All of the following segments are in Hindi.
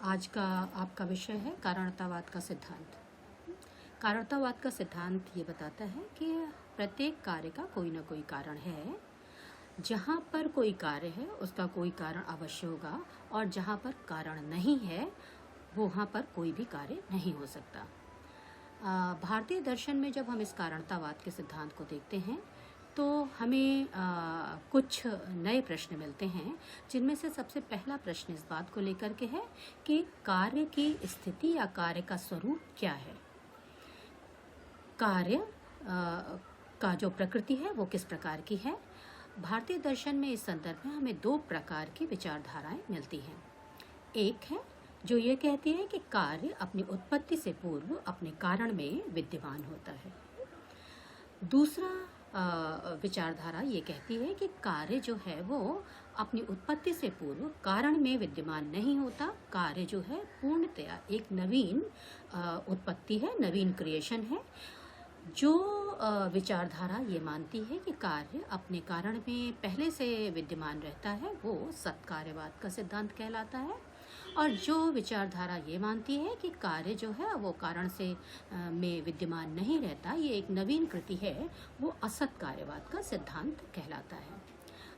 आज का आपका विषय है कारणतावाद का सिद्धांत। कारणतावाद का सिद्धांत ये बताता है कि प्रत्येक कार्य का कोई ना कोई कारण है। जहाँ पर कोई कार्य है उसका कोई कारण अवश्य होगा, और जहाँ पर कारण नहीं है वहाँ पर कोई भी कार्य नहीं हो सकता। भारतीय दर्शन में जब हम इस कारणतावाद के सिद्धांत को देखते हैं तो हमें कुछ नए प्रश्न मिलते हैं, जिनमें से सबसे पहला प्रश्न इस बात को लेकर के है कि कार्य की स्थिति या कार्य का स्वरूप क्या है। कार्य का जो प्रकृति है वो किस प्रकार की है। भारतीय दर्शन में इस संदर्भ में हमें दो प्रकार की विचारधाराएं मिलती हैं। एक है जो ये कहती है कि कार्य अपनी उत्पत्ति से पूर्व अपने कारण में विद्यमान होता है। दूसरा विचारधारा ये कहती है कि कार्य जो है वो अपनी उत्पत्ति से पूर्व कारण में विद्यमान नहीं होता। कार्य जो है पूर्णतया एक नवीन उत्पत्ति है, नवीन क्रिएशन है। जो विचारधारा ये मानती है कि कार्य अपने कारण में पहले से विद्यमान रहता है वो सत्कार्यवाद का सिद्धांत कहलाता है। और जो विचारधारा ये मानती है कि कार्य जो है वो कारण से में विद्यमान नहीं रहता, ये एक नवीन कृति है, वो असत कार्यवाद का सिद्धांत कहलाता है।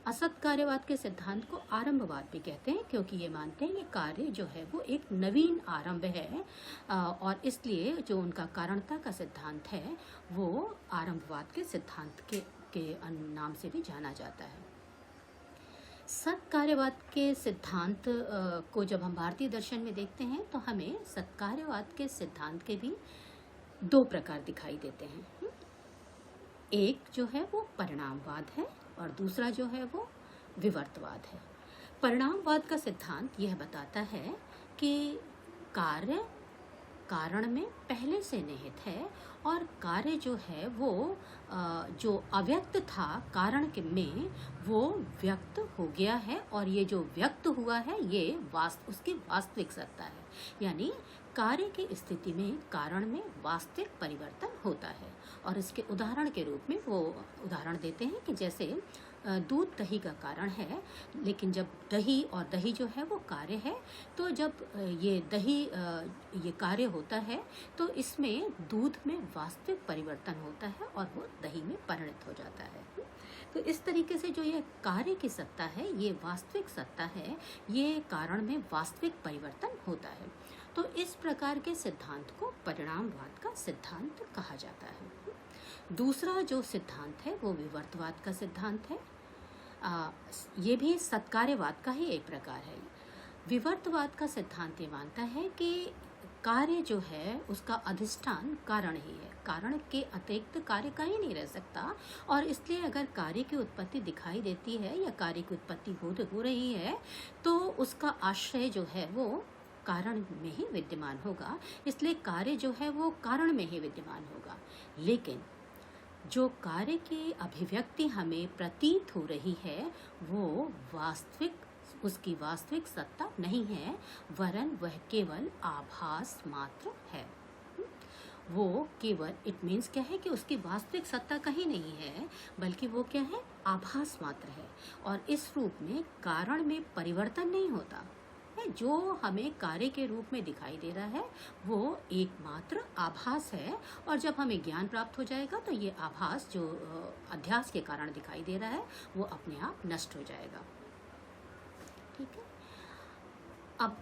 असत कार्यवाद के सिद्धांत को आरंभवाद भी कहते हैं, क्योंकि ये मानते हैं कि कार्य जो है वो एक नवीन आरंभ है, और इसलिए जो उनका कारणता का सिद्धांत है वो आरंभवाद के सिद्धांत के नाम से भी जाना जाता है। सत्कार्यवाद के सिद्धांत को जब हम भारतीय दर्शन में देखते हैं तो हमें सत्कार्यवाद के सिद्धांत के भी दो प्रकार दिखाई देते हैं। एक जो है वो परिणामवाद है और दूसरा जो है वो विवर्तवाद है। परिणामवाद का सिद्धांत यह बताता है कि कार्य कारण में पहले से निहित है, और कार्य जो है वो जो अव्यक्त था कारण में वो व्यक्त हो गया है, और ये जो व्यक्त हुआ है ये उसकी वास्तविक सत्ता है। यानी कार्य की स्थिति में कारण में वास्तविक परिवर्तन होता है। और इसके उदाहरण के रूप में वो उदाहरण देते हैं कि जैसे दूध दही का कारण है, लेकिन जब दही और दही जो है वो कार्य है, तो जब ये दही ये कार्य होता है तो इसमें दूध में वास्तविक परिवर्तन होता है और वो दही में परिणत हो जाता है। तो इस तरीके से जो ये कार्य की सत्ता है, ये वास्तविक सत्ता है, ये कारण में वास्तविक परिवर्तन होता है। तो इस प्रकार के सिद्धांत को परिणामवाद का सिद्धांत कहा जाता है। दूसरा जो सिद्धांत है वो विवर्तवाद का सिद्धांत है। ये भी सत्कार्यवाद का ही एक प्रकार है। विवर्तवाद का सिद्धांत ये मानता है कि कार्य जो है उसका अधिष्ठान कारण ही है, कारण के अतिरिक्त कार्य का ही नहीं रह सकता, और इसलिए अगर कार्य की उत्पत्ति दिखाई देती है या कार्य की उत्पत्ति हो रही है तो उसका आश्रय जो है वो कारण में ही विद्यमान होगा। इसलिए कार्य जो है वो कारण में ही विद्यमान होगा। लेकिन जो कार्य की अभिव्यक्ति हमें प्रतीत हो रही है वो उसकी वास्तविक सत्ता नहीं है, वरन वह केवल आभास मात्र है। वो केवल इट मीन्स क्या है कि उसकी वास्तविक सत्ता कहीं नहीं है, बल्कि वो क्या है, आभास मात्र है। और इस रूप में कारण में परिवर्तन नहीं होता है। जो हमें कार्य के रूप में दिखाई दे रहा है वो एकमात्र आभास है, और जब हमें ज्ञान प्राप्त हो जाएगा तो ये आभास जो अध्यास के कारण दिखाई दे रहा है वो अपने आप नष्ट हो जाएगा। ठीक है। अब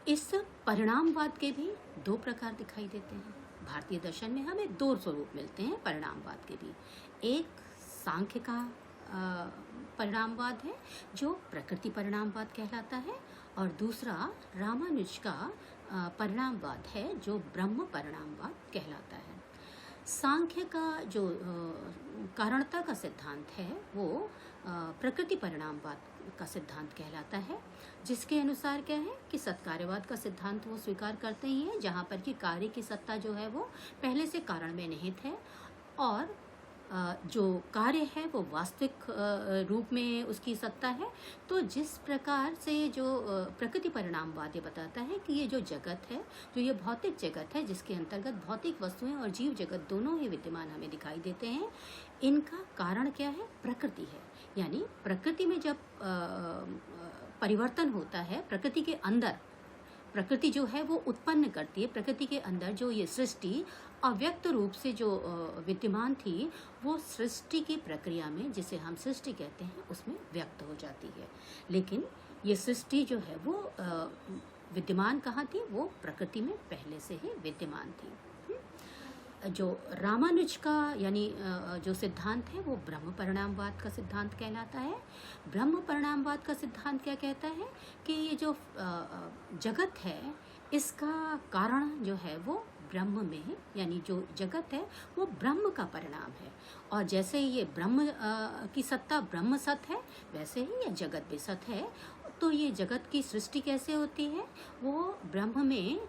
इस परिणामवाद के भी दो प्रकार दिखाई देते हैं। भारतीय दर्शन में हमें दो स्वरूप मिलते हैं परिणामवाद के भी। एक सांख्य का परिणामवाद है जो प्रकृति परिणामवाद कहलाता है, और दूसरा रामानुज का परिणामवाद है जो ब्रह्म परिणामवाद कहलाता है। सांख्य का जो कारणता का सिद्धांत है वो प्रकृति परिणामवाद का सिद्धांत कहलाता है, जिसके अनुसार क्या है कि सत्कार्यवाद का सिद्धांत वो स्वीकार करते ही हैं, जहाँ पर कि कार्य की सत्ता जो है वो पहले से कारण में निहित है, और जो कार्य है वो वास्तविक रूप में उसकी सत्ता है। तो जिस प्रकार से जो प्रकृति परिणामवाद ये बताता है कि ये जो जगत है, जो ये भौतिक जगत है जिसके अंतर्गत भौतिक वस्तुएं और जीव जगत दोनों ही विद्यमान हमें दिखाई देते हैं, इनका कारण क्या है, प्रकृति है। यानी प्रकृति में जब परिवर्तन होता है, प्रकृति के अंदर प्रकृति जो है वो उत्पन्न करती है, प्रकृति के अंदर जो ये सृष्टि अव्यक्त रूप से जो विद्यमान थी, वो सृष्टि की प्रक्रिया में, जिसे हम सृष्टि कहते हैं, उसमें व्यक्त हो जाती है। लेकिन ये सृष्टि जो है वो विद्यमान कहाँ थी? वो प्रकृति में पहले से ही विद्यमान थी। जो रामानुज का यानी जो सिद्धांत है वो ब्रह्म परिणामवाद का सिद्धांत कहलाता है। ब्रह्म परिणामवाद का सिद्धांत क्या कहता है कि ये जो जगत है, इसका कारण जो है वो ब्रह्म में है, यानी जो जगत है वो ब्रह्म का परिणाम है। और जैसे ये ब्रह्म की सत्ता ब्रह्म सत है, वैसे ही ये जगत भी सत है। तो ये जगत की सृष्टि कैसे होती है? वो ब्रह्म में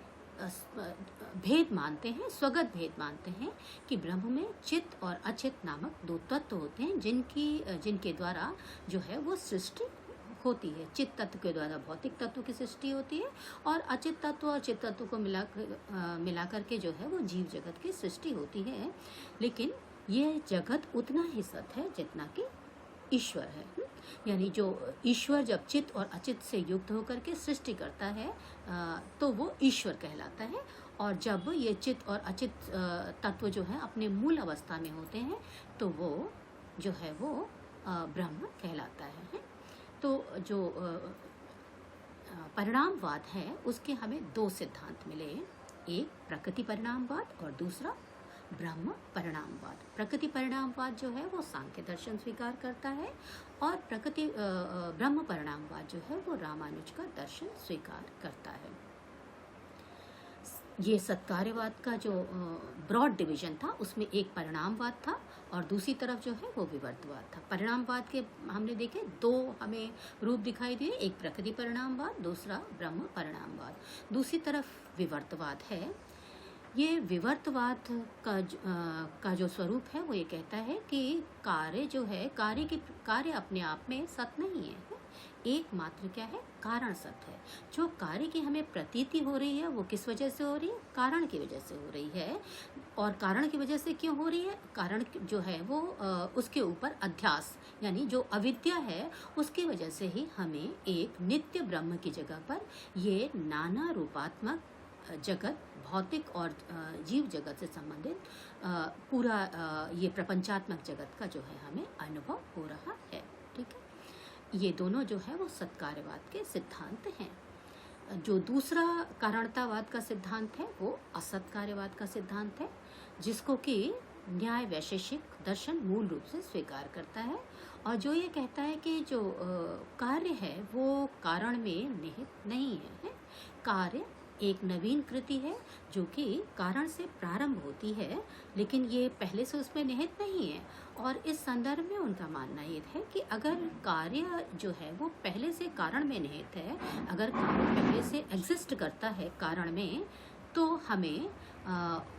भेद मानते हैं, स्वगत भेद मानते हैं कि ब्रह्म में चित्त और अचित्त नामक दो तत्व होते हैं, जिनके द्वारा जो है वो सृष्टि होती है। चित्त तत्व के द्वारा भौतिक तत्व की सृष्टि होती है, और अचित्त तत्व और चित्त तत्व को मिलाकर के जो है वो जीव जगत की सृष्टि होती है। लेकिन ये जगत उतना ही सत है जितना कि ईश्वर है। यानी जो ईश्वर जब चित्त और अचित्त से युक्त होकर के सृष्टि करता है तो वो ईश्वर कहलाता है, और जब ये चित्त और अचित्त तत्व जो है अपने मूल अवस्था में होते हैं तो वो जो है वो ब्रह्म कहलाता है। तो जो परिणामवाद है उसके हमें दो सिद्धांत मिले, एक प्रकृति परिणामवाद और दूसरा ब्रह्म परिणामवाद। प्रकृति परिणामवाद जो है वो सांख्य दर्शन स्वीकार करता है, और ब्रह्म परिणामवाद जो है वो रामानुज का दर्शन स्वीकार करता है। ये सत्कार्यवाद का जो ब्रॉड डिवीजन था, उसमें एक परिणामवाद था और दूसरी तरफ जो है वो विवर्तवाद था। परिणामवाद के हमने देखे दो हमें रूप दिखाई दिए, एक प्रकृति परिणामवाद, दूसरा ब्रह्म परिणामवाद। दूसरी तरफ विवर्तवाद है। ये विवर्तवाद का जो स्वरूप है वो ये कहता है कि कार्य जो है, कार्य अपने आप में सत नहीं है, एकमात्र क्या है? कारण सत है। जो कार्य की हमें प्रतीति हो रही है वो किस वजह से हो रही है? कारण की वजह से हो रही है। और कारण की वजह से क्यों हो रही है? कारण जो है वो उसके ऊपर अध्यास यानी जो अविद्या है उसकी वजह से ही हमें एक नित्य ब्रह्म की जगह पर ये नाना रूपात्मक जगत, भौतिक और जीव जगत से संबंधित पूरा ये प्रपंचात्मक जगत का जो है हमें अनुभव हो रहा है। ठीक है, ये दोनों जो है वो सत्कार्यवाद के सिद्धांत हैं। जो दूसरा कारणतावाद का सिद्धांत है वो असत्कार्यवाद का सिद्धांत है, जिसको कि न्याय वैशेषिक दर्शन मूल रूप से स्वीकार करता है, और जो ये कहता है कि जो कार्य है वो कारण में निहित नहीं है। कार्य एक नवीन कृति है जो कि कारण से प्रारंभ होती है, लेकिन ये पहले से उसमें निहित नहीं है। और इस संदर्भ में उनका मानना ये है कि अगर कार्य जो है वो पहले से कारण में निहित है, अगर कार्य पहले से एग्जिस्ट करता है कारण में, तो हमें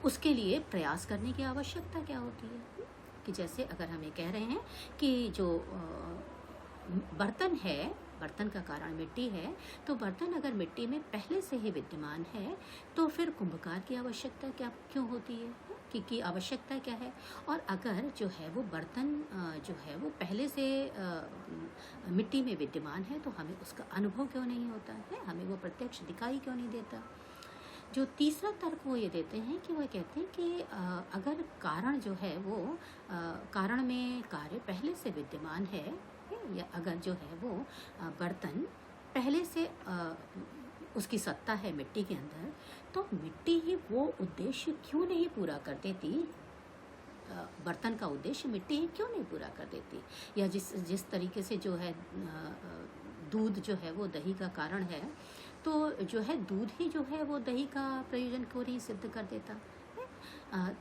उसके लिए प्रयास करने की आवश्यकता क्या होती है? कि जैसे अगर हमें कह रहे हैं कि जो बर्तन है, बर्तन का कारण मिट्टी है, तो बर्तन अगर मिट्टी में पहले से ही विद्यमान है तो फिर कुंभकार की आवश्यकता क्यों होती है? कि आवश्यकता क्या है? और अगर जो है वो बर्तन जो है वो पहले से मिट्टी में विद्यमान है तो हमें उसका अनुभव क्यों नहीं होता है? हमें वो प्रत्यक्ष दिखाई क्यों नहीं देता? जो तीसरा तर्क वो ये देते हैं कि वो कहते हैं कि अगर कारण जो है वो कारण में कार्य पहले से विद्यमान है, या अगर जो है वो बर्तन पहले से उसकी सत्ता है मिट्टी के अंदर, तो मिट्टी ही वो उद्देश्य क्यों नहीं पूरा कर देती? बर्तन का उद्देश्य मिट्टी ही क्यों नहीं पूरा कर देती? या जिस तरीके से जो है दूध जो है वो दही का कारण है, तो जो है दूध ही जो है वो दही का प्रयोजन क्यों नहीं सिद्ध कर देता है?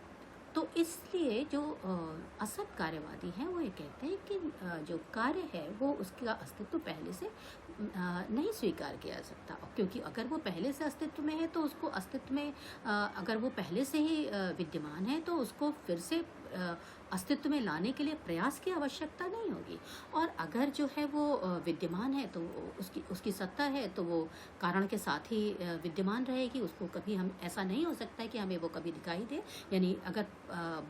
तो इसलिए जो असत कार्यवादी हैं वो ये कहते हैं कि जो कार्य है वो उसका अस्तित्व पहले से नहीं स्वीकार किया जा सकता, क्योंकि अगर वो पहले से अस्तित्व में है तो उसको अस्तित्व में अगर वो पहले से ही विद्यमान है तो उसको फिर से अस्तित्व में लाने के लिए प्रयास की आवश्यकता नहीं होगी। और अगर जो है वो विद्यमान है तो उसकी उसकी सत्ता है तो वो कारण के साथ ही विद्यमान रहेगी। उसको कभी हम ऐसा नहीं हो सकता है कि हमें वो कभी दिखाई दे। यानी अगर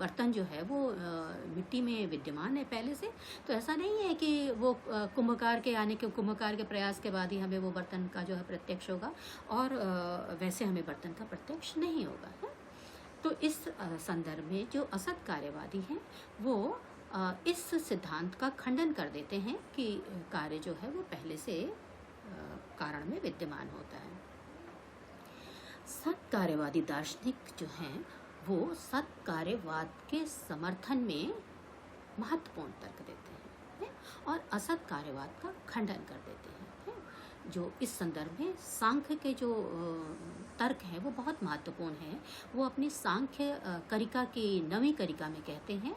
बर्तन जो है वो मिट्टी में विद्यमान है पहले से, तो ऐसा नहीं है कि वो कुंभकार के प्रयास के बाद ही हमें वो बर्तन का जो है प्रत्यक्ष होगा, और वैसे हमें बर्तन का प्रत्यक्ष नहीं होगा, है। तो इस संदर्भ में जो असत कार्यवादी हैं वो इस सिद्धांत का खंडन कर देते हैं कि कार्य जो है वो पहले से कारण में विद्यमान होता है। सत कार्यवादी दार्शनिक जो हैं वो सत कार्यवाद के समर्थन में महत्वपूर्ण तर्क देते हैं और असत कार्यवाद का खंडन कर देते हैं। जो इस संदर्भ में सांख्य के जो तर्क हैं वो बहुत महत्वपूर्ण हैं। वो अपनी सांख्य करिका की 9वीं करिका में कहते हैं,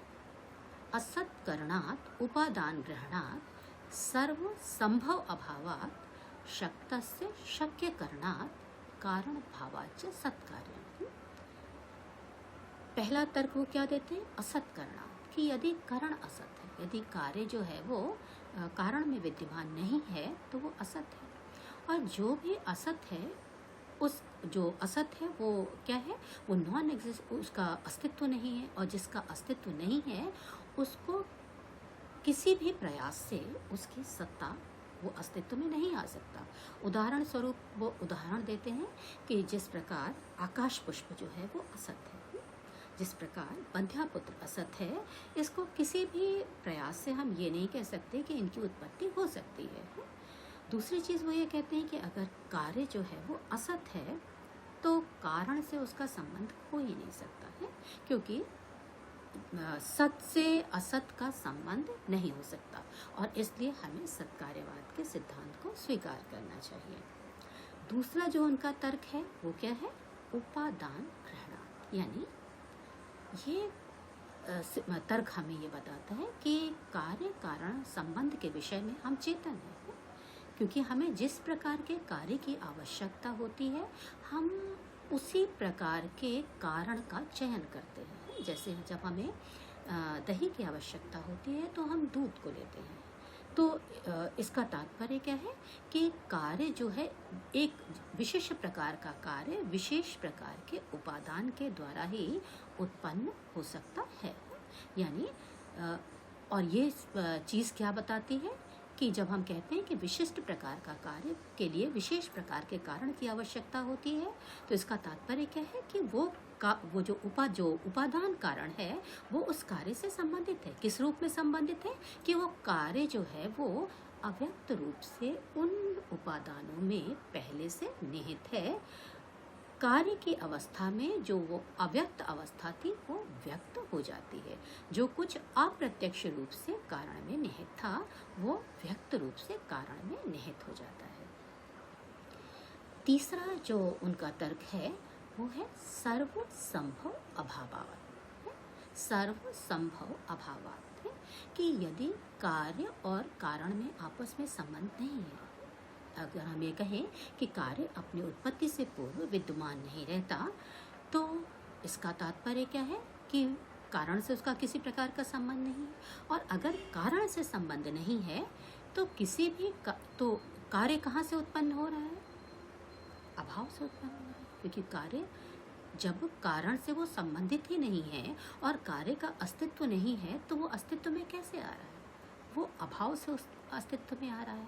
असत करणात् उपादान ग्रहणात् सर्व संभव अभावात् शक्तस्य शक्य करणात् कारण भावाच्च सत्कार्यम्। पहला तर्क वो क्या देते हैं, असत करणात्, कि यदि कारण असत है, यदि कार्य जो है वो कारण में विद्यमान नहीं है तो वो असत है। और जो भी असत है, उस जो असत है वो क्या है, वो नॉन एग्जिस्ट, उसका अस्तित्व नहीं है। और जिसका अस्तित्व नहीं है उसको किसी भी प्रयास से उसकी सत्ता वो अस्तित्व में नहीं आ सकता। उदाहरण स्वरूप वो उदाहरण देते हैं कि जिस प्रकार आकाश पुष्प जो है वो असत है, जिस प्रकार बंध्यापुत्र असत है, इसको किसी भी प्रयास से हम ये नहीं कह सकते कि इनकी उत्पत्ति हो सकती है। दूसरी चीज़ वो ये कहते हैं कि अगर कार्य जो है वो असत है तो कारण से उसका संबंध हो ही नहीं सकता है, क्योंकि सत से असत का संबंध नहीं हो सकता, और इसलिए हमें सत्कार्यवाद के सिद्धांत को स्वीकार करना चाहिए। दूसरा जो उनका तर्क है वो क्या है, उपादान ग्रहण। यानी ये तर्क हमें ये बताता है कि कार्य कारण संबंध के विषय में हम चेतन हैं, क्योंकि हमें जिस प्रकार के कार्य की आवश्यकता होती है हम उसी प्रकार के कारण का चयन करते हैं। जैसे जब हमें दही की आवश्यकता होती है तो हम दूध को लेते हैं। तो इसका तात्पर्य क्या है कि कार्य जो है, एक विशेष प्रकार का कार्य विशेष प्रकार के उपादान के द्वारा ही उत्पन्न हो सकता है। यानी और ये चीज़ क्या बताती है कि जब हम कहते हैं कि विशिष्ट प्रकार का कार्य के लिए विशेष प्रकार के कारण की आवश्यकता होती है, तो इसका तात्पर्य क्या है कि वो जो उपादान कारण है वो उस कार्य से संबंधित है। किस रूप में संबंधित है, कि वो कार्य जो है वो अव्यक्त रूप से उन उपादानों में पहले से निहित है। कार्य की अवस्था में जो वो अव्यक्त अवस्था थी वो व्यक्त हो जाती है। जो कुछ अप्रत्यक्ष रूप से कारण में निहित था वो व्यक्त रूप से कारण में निहित हो जाता है। तीसरा जो उनका तर्क है वो है सर्व संभव अभावात्। सर्व संभव अभावात् है कि यदि कार्य और कारण में आपस में संबंध नहीं है, अगर हम ये कहें कि कार्य अपनी उत्पत्ति से पूर्व विद्यमान नहीं रहता, तो इसका तात्पर्य क्या है कि कारण से उसका किसी प्रकार का संबंध नहीं है। और अगर कारण से संबंध नहीं है तो किसी भी तो कार्य कहाँ से उत्पन्न हो रहा है, अभाव से उत्पन्न हो रहा है। क्योंकि कार्य जब कारण से वो संबंधित ही नहीं है और कार्य का अस्तित्व नहीं है तो वो अस्तित्व में कैसे आ रहा है, वो अभाव से उस अस्तित्व में आ रहा है।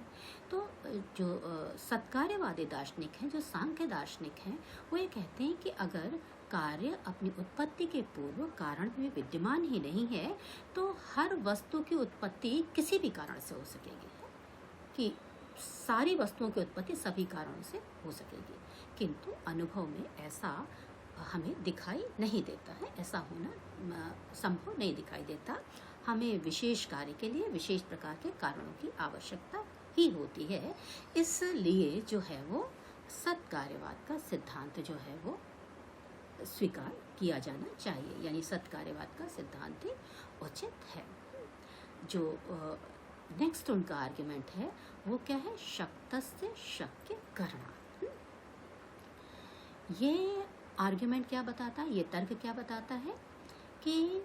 तो जो सत्कार्यवादी दार्शनिक हैं, जो सांख्य दार्शनिक हैं, वो ये कहते हैं कि अगर कार्य अपनी उत्पत्ति के पूर्व कारण में विद्यमान ही नहीं है तो हर वस्तु की उत्पत्ति किसी भी कारण से हो सकेगी, कि सारी वस्तुओं की उत्पत्ति सभी कारणों से हो सकेगी। किंतु अनुभव में ऐसा हमें दिखाई नहीं देता है, ऐसा होना संभव नहीं दिखाई देता। हमें विशेष कार्य के लिए विशेष प्रकार के कारणों की आवश्यकता ही होती है। इसलिए जो है वो सत्कार्यवाद का सिद्धांत जो है वो स्वीकार किया जाना चाहिए, यानी सत्कार्यवाद का सिद्धांत ही उचित है। जो नेक्स्ट उनका आर्ग्यूमेंट है वो क्या है, शक्तस्य शक्य करना। ये आर्ग्यूमेंट क्या बताता है, ये तर्क क्या बताता है कि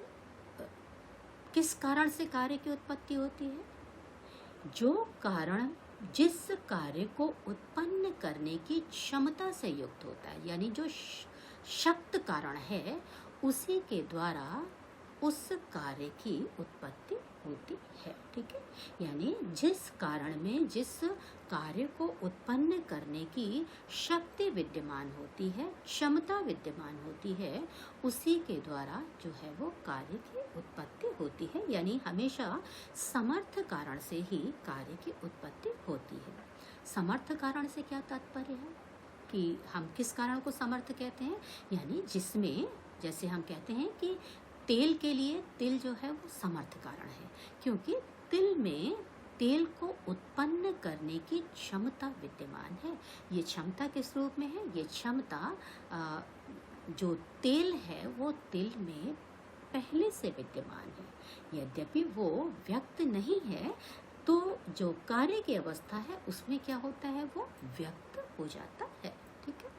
किस कारण से कार्य की उत्पत्ति होती है? जो कारण जिस कार्य को उत्पन्न करने की क्षमता से युक्त होता है, यानी जो शक्त कारण है, उसी के द्वारा उस कार्य की उत्पत्ति होती है। ठीक है, यानी जिस कारण में जिस कार्य को उत्पन्न करने की शक्ति विद्यमान होती है, क्षमता विद्यमान होती है, उसी के द्वारा जो है वो कार्य की उत्पत्ति होती है। यानी हमेशा समर्थ कारण से ही कार्य की उत्पत्ति होती है। समर्थ कारण से क्या तात्पर्य है कि हम किस कारण को समर्थ कहते हैं? यानी जिसमें, जैसे हम कहते हैं कि तेल के लिए तिल जो है वो समर्थ कारण है, क्योंकि तिल में तेल को उत्पन्न करने की क्षमता विद्यमान है। ये क्षमता किस रूप में है? ये क्षमता जो तेल है वो तिल में पहले से विद्यमान है। यद्यपि वो व्यक्त नहीं है, तो जो कार्य की अवस्था है उसमें क्या होता है, वो व्यक्त हो जाता है। ठीक है,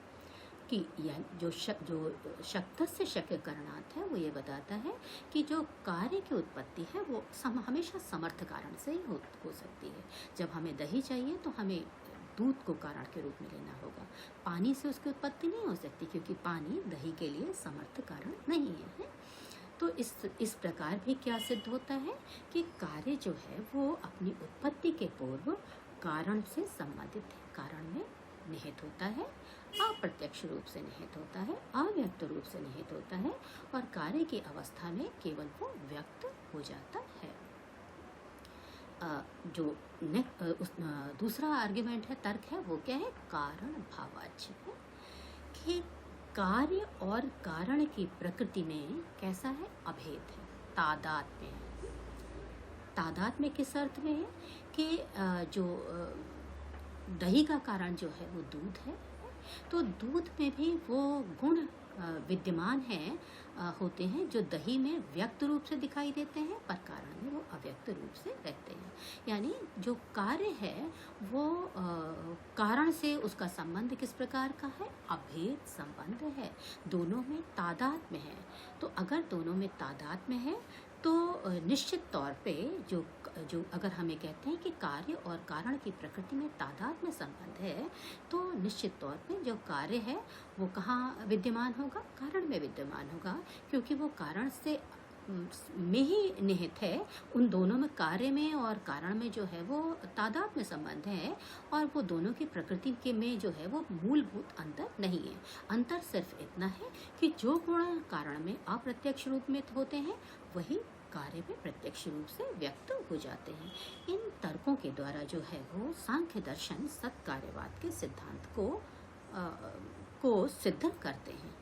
कि यह जो शक्तस्य शक्य करणार्थ है, वो ये बताता है कि जो कार्य की उत्पत्ति है वो हमेशा समर्थ कारण से ही हो सकती है। जब हमें दही चाहिए तो हमें दूध को कारण के रूप में लेना होगा। पानी से उसकी उत्पत्ति नहीं हो सकती, क्योंकि पानी दही के लिए समर्थ कारण नहीं है। तो इस प्रकार भी क्या सिद्ध होता है कि कार्य जो है वो अपनी उत्पत्ति के पूर्व कारण से संबंधित है, कारण में निहित होता है, अप्रत्यक्ष रूप से निहित होता है, अव्यक्त रूप से निहित होता है, और कार्य की अवस्था में केवल वो व्यक्त हो जाता है। दूसरा आर्ग्यूमेंट है, तर्क है, वो क्या है? कारण भावाच्य है, कि कार्य और कारण की प्रकृति में कैसा है? अभेद है, तादात्म्य है। तादात्म्य किस अर्थ में है? कि जो दही का कारण जो है वो दूध है, तो दूध में भी वो गुण विद्यमान हैं, होते हैं जो दही में व्यक्त रूप से दिखाई देते हैं, पर कारण में वो अव्यक्त रूप से रहते हैं। यानी जो कार्य है वो कारण से उसका संबंध किस प्रकार का है? अभेद संबंध है, दोनों में तादात्म्य है। तो अगर दोनों में तादात्म्य है तो निश्चित तौर पे जो अगर हमें कहते हैं कि कार्य और कारण की प्रकृति में तादात्म्य संबंध है, तो निश्चित तौर पे जो कार्य है वो कहाँ विद्यमान होगा? कारण में विद्यमान होगा, क्योंकि वो कारण से में ही निहित है। उन दोनों में, कार्य में और कारण में जो है वो तादात्म्य संबंध है, और वो दोनों की प्रकृति के में जो है वो मूलभूत अंतर नहीं है। अंतर सिर्फ इतना है कि जो गुण कारण में अप्रत्यक्ष रूप में होते हैं, वही कार्य में प्रत्यक्ष रूप से व्यक्त हो जाते हैं। इन तर्कों के द्वारा जो है वो सांख्य दर्शन सत्कार्यवाद के सिद्धांत को सिद्ध करते हैं,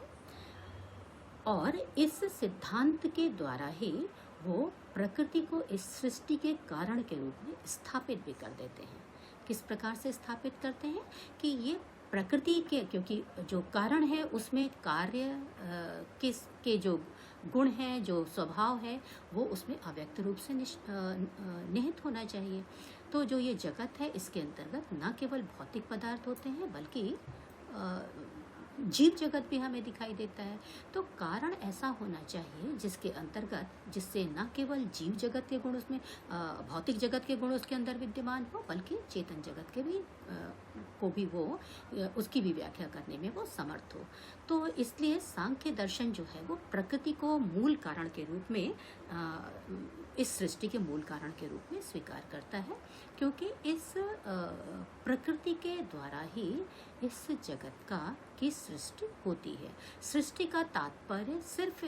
और इस सिद्धांत के द्वारा ही वो प्रकृति को इस सृष्टि के कारण के रूप में स्थापित भी कर देते हैं। किस प्रकार से स्थापित करते हैं? कि ये प्रकृति के, क्योंकि जो कारण है उसमें कार्य के जो गुण है, जो स्वभाव है, वो उसमें अव्यक्त रूप से निहित होना चाहिए। तो जो ये जगत है, इसके अंतर्गत न केवल भौतिक पदार्थ होते हैं, बल्कि जीव जगत भी हमें दिखाई देता है। तो कारण ऐसा होना चाहिए जिसके अंतर्गत, जिससे न केवल जीव जगत के गुण उसमें, भौतिक जगत के गुण उसके अंदर विद्यमान हो, बल्कि चेतन जगत के भी को भी वो उसकी भी व्याख्या करने में वो समर्थ हो। तो इसलिए सांख्य दर्शन जो है वो प्रकृति को मूल कारण के रूप में, इस सृष्टि के मूल कारण के रूप में स्वीकार करता है, क्योंकि इस प्रकृति के द्वारा ही इस जगत की सृष्टि होती है। सृष्टि का तात्पर्य सिर्फ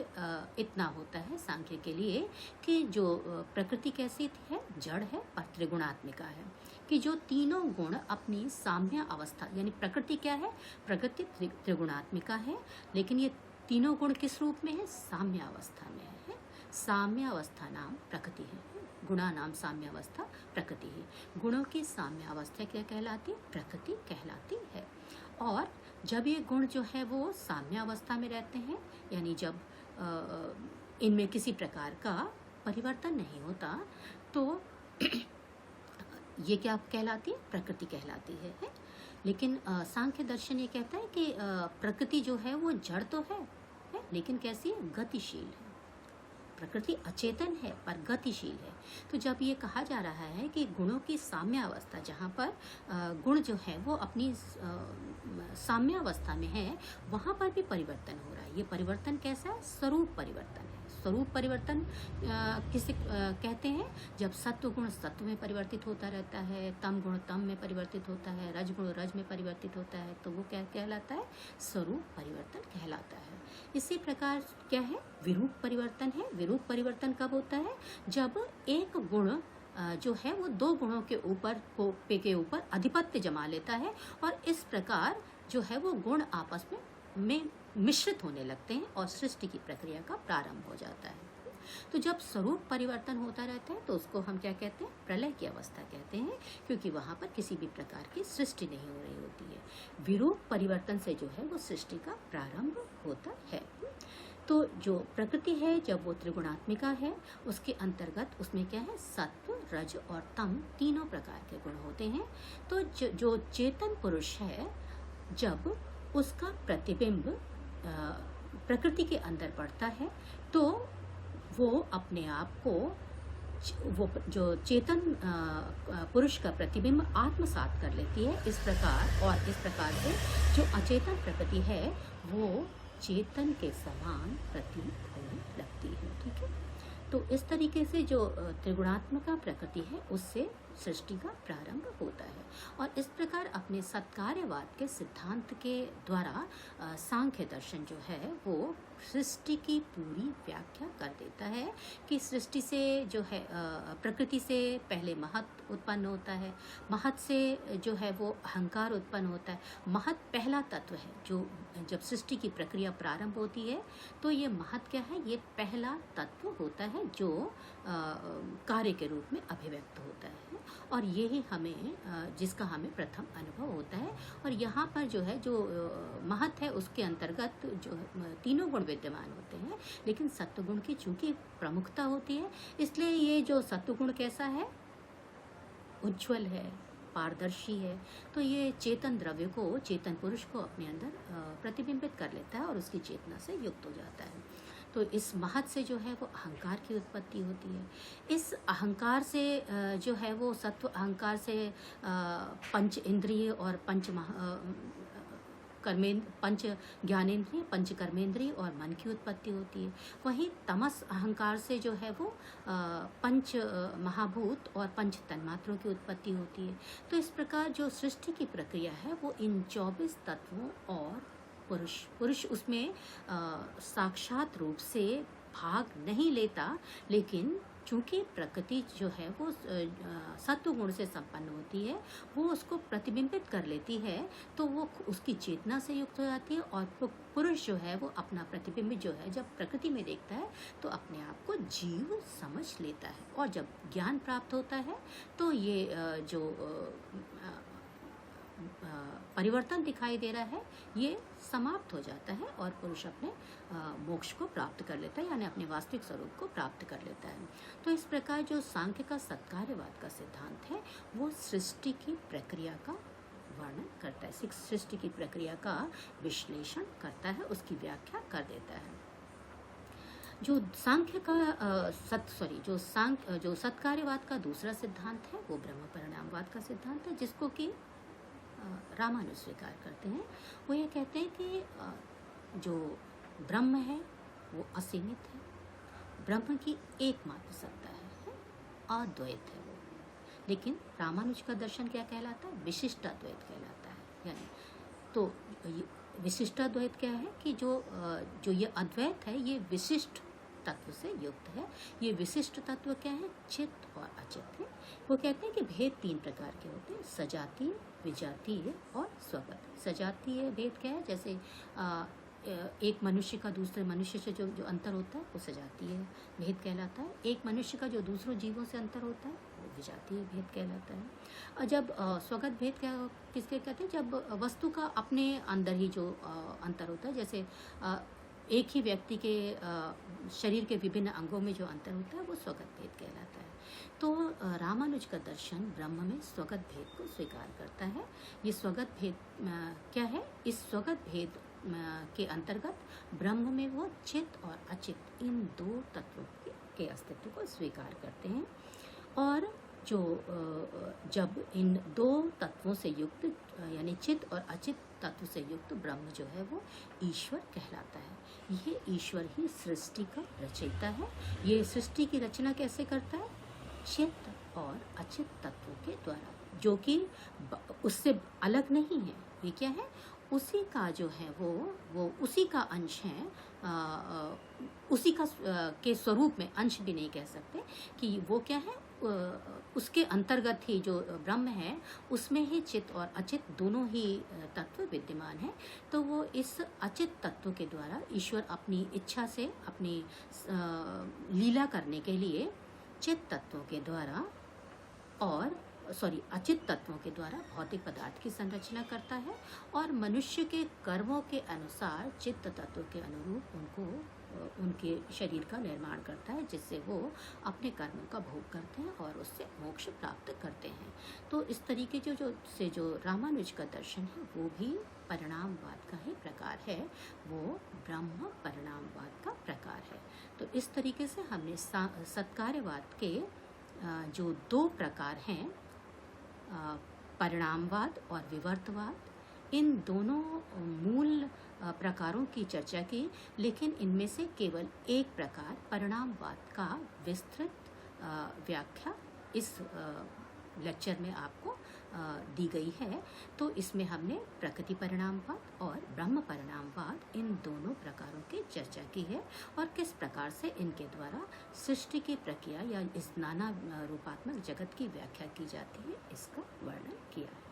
इतना होता है सांख्य के लिए कि जो प्रकृति कैसी है? जड़ है, पर त्रिगुणात्मिका है, कि जो तीनों गुण अपनी साम्य अवस्था, यानी प्रकृति क्या है? प्रकृति त्रिगुणात्मिका है, लेकिन ये तीनों गुण किस रूप में है? साम्य अवस्था में है। साम्य अवस्था नाम प्रकृति है, गुणा नाम साम्य अवस्था प्रकृति है। गुणों की साम्य अवस्था क्या कहलाती? प्रकृति कहलाती है। और जब ये गुण जो है वो साम्य अवस्था में रहते हैं, यानी जब इनमें किसी प्रकार का परिवर्तन नहीं होता, तो ये क्या कहलाती है? प्रकृति कहलाती है। लेकिन सांख्य दर्शन ये कहता है कि प्रकृति जो है वो जड़ तो है, लेकिन कैसी है? गतिशील है, प्रकृति अचेतन है पर गतिशील है। तो जब ये कहा जा रहा है कि गुणों की साम्यावस्था, जहाँ पर गुण जो है वो अपनी साम्यावस्था में है, वहाँ पर भी परिवर्तन हो रहा है। ये परिवर्तन कैसा है? स्वरूप परिवर्तन है। स्वरूप परिवर्तन किसे कहते हैं? जब सत्व गुण सत्व में परिवर्तित होता रहता है, तम गुण तम में परिवर्तित होता है, रज गुण रज में परिवर्तित होता है, तो वो क्या कहलाता है? स्वरूप परिवर्तन कहलाता है। इसी प्रकार क्या है? विरूप परिवर्तन है। विरूप परिवर्तन कब होता है? जब एक गुण जो है वो दो गुणों के ऊपर आधिपत्य जमा लेता है और इस प्रकार जो है वो गुण आपस में मिश्रित होने लगते हैं और सृष्टि की प्रक्रिया का प्रारंभ हो जाता है। तो जब स्वरूप परिवर्तन होता रहता है तो उसको हम क्या कहते हैं? प्रलय की अवस्था कहते हैं, क्योंकि वहाँ पर किसी भी प्रकार की सृष्टि नहीं हो रही होती है। विरूप परिवर्तन से जो है वो सृष्टि का प्रारंभ होता है। तो जो प्रकृति है जब वो त्रिगुणात्मिका है, उसके अंतर्गत उसमें क्या है? सत्व, रज और तम तीनों प्रकार के गुण होते हैं। तो जो चेतन पुरुष है, जब उसका प्रतिबिंब प्रकृति के अंदर पड़ता है तो वो अपने आप को वो जो चेतन पुरुष का प्रतिबिंब आत्मसात कर लेती है। इस प्रकार से जो अचेतन प्रकृति है वो चेतन के समान प्रतीत होने लगती है। ठीक है, तो इस तरीके से जो त्रिगुणात्मक प्रकृति है उससे सृष्टि का प्रारंभ होता है। और इस प्रकार अपने सत्कार्यवाद के सिद्धांत के द्वारा सांख्य दर्शन जो है वो सृष्टि की पूरी व्याख्या कर देता है कि सृष्टि से जो है प्रकृति से पहले महत उत्पन्न होता है, महत से जो है वो अहंकार उत्पन्न होता है। महत पहला तत्व है जो जब सृष्टि की प्रक्रिया प्रारंभ होती है तो ये महत क्या है? ये पहला तत्व होता है जो कार्य के रूप में अभिव्यक्त होता है और यही जिसका हमें प्रथम अनुभव होता है। और यहाँ पर जो है जो महत है उसके अंतर्गत जो तीनों गुण विद्यमान होते हैं, लेकिन सत्वगुण की चूंकि प्रमुखता होती है इसलिए ये जो सत्वगुण कैसा है? उज्ज्वल है, पारदर्शी है। तो ये चेतन द्रव्य को, चेतन पुरुष को अपने अंदर प्रतिबिंबित कर लेता है और उसकी चेतना से युक्त हो जाता है। तो इस महत से जो है वो अहंकार की उत्पत्ति होती है। इस अहंकार से जो है वो सत्व अहंकार से पंच इंद्रिय और पंच ज्ञानेंद्रिय, पंच कर्मेंद्रिय और मन की उत्पत्ति होती है। वहीं तमस अहंकार से जो है वो पंच महाभूत और पंच तन्मात्रों की उत्पत्ति होती है। तो इस प्रकार जो सृष्टि की प्रक्रिया है वो इन 24 तत्वों और पुरुष उसमें साक्षात रूप से भाग नहीं लेता, लेकिन चूंकि प्रकृति जो है वो सत्व गुण से संपन्न होती है, वो उसको प्रतिबिंबित कर लेती है तो वो उसकी चेतना से युक्त हो जाती है और पुरुष जो है वो अपना प्रतिबिंब जो है जब प्रकृति में देखता है तो अपने आप को जीव समझ लेता है। और जब ज्ञान प्राप्त होता है तो ये जो परिवर्तन दिखाई दे रहा है ये समाप्त हो जाता है और पुरुष अपने मोक्ष को प्राप्त कर लेता है, यानी अपने वास्तविक स्वरूप को प्राप्त कर लेता है। तो इस प्रकार जो सांख्य का सत्कार्यवाद का सिद्धांत है वो सृष्टि की प्रक्रिया का वर्णन करता है, सृष्टि की प्रक्रिया का विश्लेषण करता है, उसकी व्याख्या कर देता है। जो सांख्य का जो सत्कार्यवाद का दूसरा सिद्धांत है वो ब्रह्म परिणामवाद का सिद्धांत है, जिसको कि रामानुज स्वीकार करते हैं। वो ये कहते हैं कि जो ब्रह्म है वो असीमित है, ब्रह्म की एकमात्र सत्ता है, अद्वैत है वो। लेकिन रामानुज का दर्शन क्या कहलाता है? विशिष्टाद्वैत कहलाता है। यानी तो विशिष्टाद्वैत क्या है कि जो ये अद्वैत है ये विशिष्ट तत्व से युक्त है। ये विशिष्ट तत्व क्या है? चित्त और अचित्त है। वो कहते हैं कि भेद 3 प्रकार के होते हैं, सजातीय, विजातीय और स्वगत। सजातीय भेद क्या है? जैसे एक मनुष्य का दूसरे मनुष्य से जो अंतर होता है वो सजातीय भेद कहलाता है। एक मनुष्य का जो दूसरों जीवों से अंतर होता है वो विजातीय भेद कहलाता है। और जब स्वगत भेद किसके कहते हैं? जब वस्तु का अपने अंदर ही जो अंतर होता है, जैसे एक ही व्यक्ति के शरीर के विभिन्न अंगों में जो अंतर होता है वो स्वगत भेद कहलाता है। तो रामानुज का दर्शन ब्रह्म में स्वगत भेद को स्वीकार करता है। ये स्वगत भेद क्या है? इस स्वगत भेद के अंतर्गत ब्रह्म में वो चित्त और अचित्त इन 2 तत्वों की के अस्तित्व को स्वीकार करते हैं। और जो जब इन दो तत्वों से युक्त यानी चित और अचित तत्व से युक्त ब्रह्म जो है वो ईश्वर कहलाता है। ये ईश्वर ही सृष्टि का रचयिता है। ये सृष्टि की रचना कैसे करता है? चित और अचित तत्वों के द्वारा, जो कि उससे अलग नहीं है। ये क्या है? उसी का जो है वो उसी का अंश है। उसी का के स्वरूप में, अंश भी नहीं कह सकते कि वो क्या है, उसके अंतर्गत ही जो ब्रह्म है उसमें ही चित और अचित दोनों ही तत्व विद्यमान है। तो वो इस अचित तत्व के द्वारा ईश्वर अपनी इच्छा से अपनी लीला करने के लिए चित तत्वों के द्वारा अचित तत्वों के द्वारा भौतिक पदार्थ की संरचना करता है और मनुष्य के कर्मों के अनुसार चित्त तत्व के अनुरूप उनके शरीर का निर्माण करता है, जिससे वो अपने कर्मों का भोग करते हैं और उससे मोक्ष प्राप्त करते हैं। तो इस तरीके जो रामानुज का दर्शन है वो भी परिणामवाद का ही प्रकार है, वो ब्रह्म परिणामवाद का प्रकार है। तो इस तरीके से हमने सत्कार्यवाद के जो दो प्रकार हैं, परिणामवाद और विवर्तवाद, इन दोनों मूल प्रकारों की चर्चा की। लेकिन इनमें से केवल एक प्रकार परिणामवाद का विस्तृत व्याख्या इस लेक्चर में आपको दी गई है। तो इसमें हमने प्रकृति परिणामवाद और ब्रह्म परिणामवाद, इन दोनों प्रकारों की चर्चा की है और किस प्रकार से इनके द्वारा सृष्टि की प्रक्रिया या इस नाना रूपात्मक जगत की व्याख्या की जाती है, इसका वर्णन किया है।